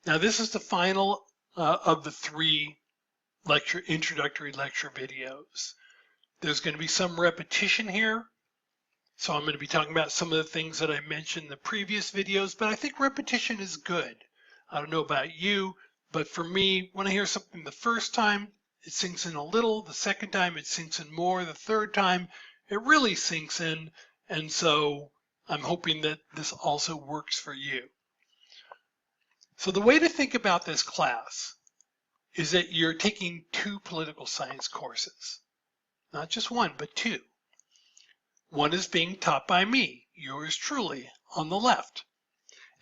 Now this is the final of the 3 introductory lecture videos. There's going to be some repetition here. So I'm going to be talking about some of the things that I mentioned in the previous videos, but I think repetition is good. I don't know about you, but for me, when I hear something the first time, it sinks in a little. The second time, it sinks in more. The third time, it really sinks in. And so I'm hoping that this also works for you. So the way to think about this class is that you're taking 2 political science courses. Not just 1, but 2. One is being taught by me, yours truly, on the left.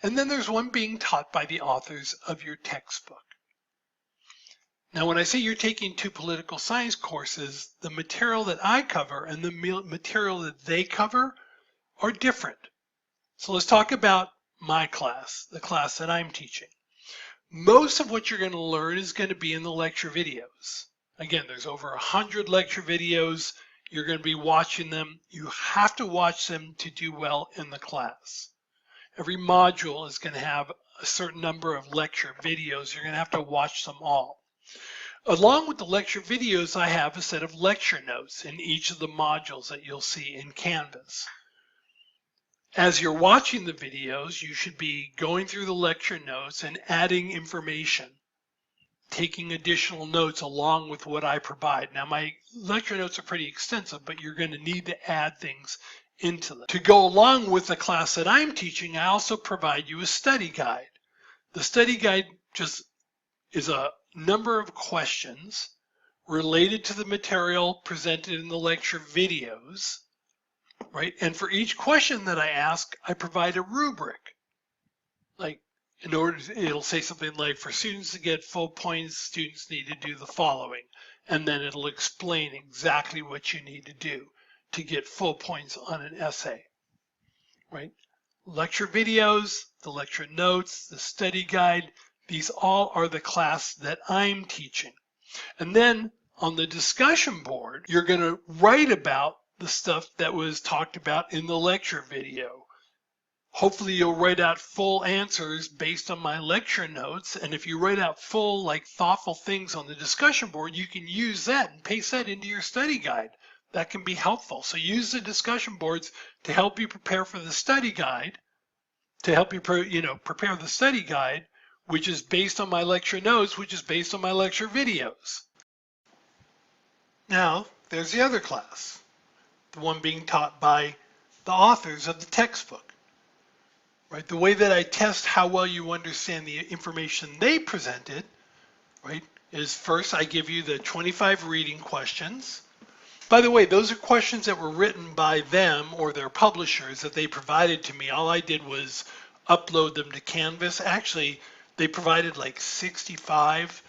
And then there's one being taught by the authors of your textbook. Now, when I say you're taking 2 political science courses, the material that I cover and the material that they cover are different. So let's talk about my class, the class that I'm teaching. Most of what you're going to learn is going to be in the lecture videos. Again, there's over 100 lecture videos. You're going to be watching them. You have to watch them to do well in the class. Every module is going to have a certain number of lecture videos. You're going to have to watch them all. Along with the lecture videos, I have a set of lecture notes in each of the modules that you'll see in Canvas. As you're watching the videos, you should be going through the lecture notes and adding information, taking additional notes along with what I provide. Now, my lecture notes are pretty extensive, but you're going to need to add things into them. To go along with the class that I'm teaching, I also provide you a study guide. The study guide just is a number of questions related to the material presented in the lecture videos, right? And for each question that I ask, I provide a rubric. Like, in order to, it'll say something like, for students to get full points, students need to do the following. And then it'll explain exactly what you need to do to get full points on an essay, right? Lecture videos, the lecture notes, the study guide, these all are the class that I'm teaching. And then on the discussion board, you're going to write about the stuff that was talked about in the lecture video. Hopefully you'll write out full answers based on my lecture notes. And if you write out full, like thoughtful things on the discussion board, you can use that and paste that into your study guide. That can be helpful. So use the discussion boards to help you prepare for the study guide, to help you, prepare the study guide, which is based on my lecture notes, which is based on my lecture videos. Now, there's the other class, the one being taught by the authors of the textbook. Right, the way that I test how well you understand the information they presented, right, is first I give you the 25 reading questions. By the way, those are questions that were written by them or their publishers that they provided to me. All I did was upload them to Canvas. Actually, they provided like 65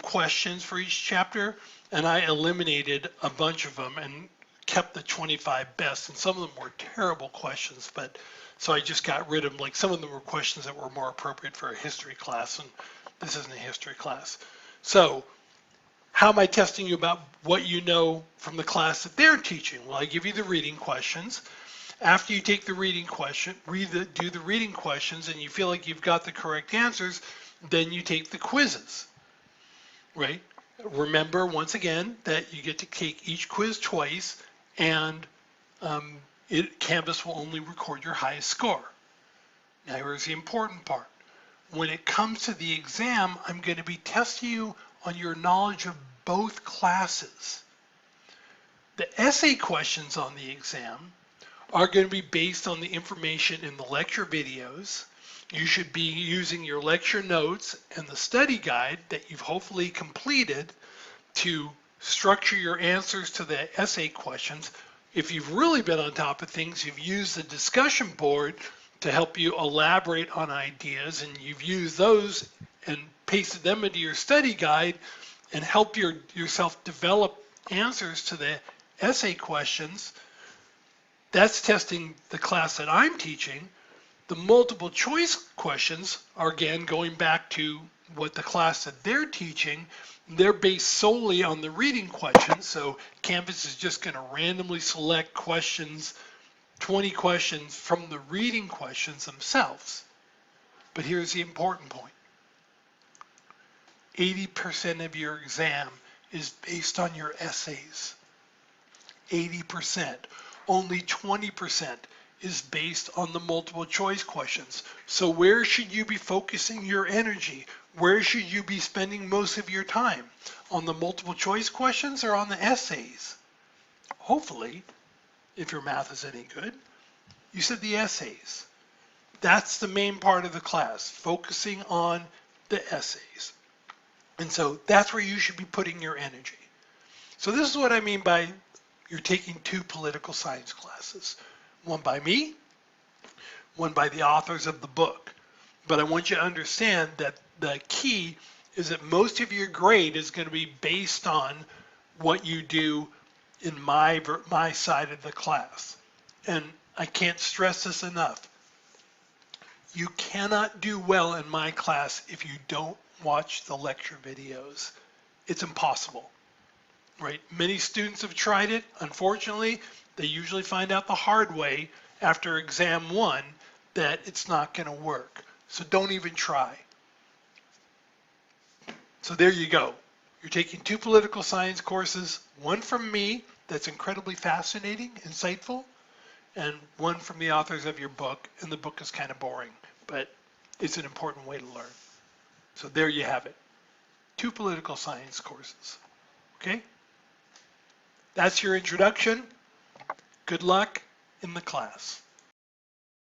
questions for each chapter, and I eliminated a bunch of them and kept the 25 best. And some of them were terrible questions, but so I just got rid of them. Like some of them were questions that were more appropriate for a history class, and this isn't a history class. So how am I testing you about what you know from the class that they're teaching? Well, I give you the reading questions. After you take the reading question, do the reading questions, and you feel like you've got the correct answers, then you take the quizzes, right? Remember, once again, that you get to take each quiz twice, and Canvas will only record your highest score. Now here's the important part. When it comes to the exam, I'm going to be testing you on your knowledge of both classes. The essay questions on the exam are going to be based on the information in the lecture videos. You should be using your lecture notes and the study guide that you've hopefully completed to structure your answers to the essay questions. If you've really been on top of things, you've used the discussion board to help you elaborate on ideas, and you've used those and pasted them into your study guide and help yourself develop answers to the essay questions. That's testing the class that I'm teaching. The multiple choice questions are, again, going back to what the class that they're teaching. They're based solely on the reading questions, so Canvas is just going to randomly select questions, 20 questions from the reading questions themselves. But here's the important point. 80% of your exam is based on your essays. 80%. Only 20% is based on the multiple choice questions. So where should you be focusing your energy? Where should you be spending most of your time? On the multiple choice questions or on the essays? Hopefully, if your math is any good, you said the essays. That's the main part of the class, focusing on the essays. And so that's where you should be putting your energy. So this is what I mean by you're taking 2 political science classes. One by me, one by the authors of the book. But I want you to understand that the key is that most of your grade is going to be based on what you do in my side of the class. And I can't stress this enough. You cannot do well in my class if you don't watch the lecture videos. It's impossible, right? Many students have tried it. Unfortunately, they usually find out the hard way after exam 1 that it's not going to work. So don't even try. So there you go. You're taking 2 political science courses, one from me that's incredibly fascinating, insightful, and one from the authors of your book, and the book is kind of boring, but it's an important way to learn. So there you have it. 2 political science courses. Okay? That's your introduction. Good luck in the class.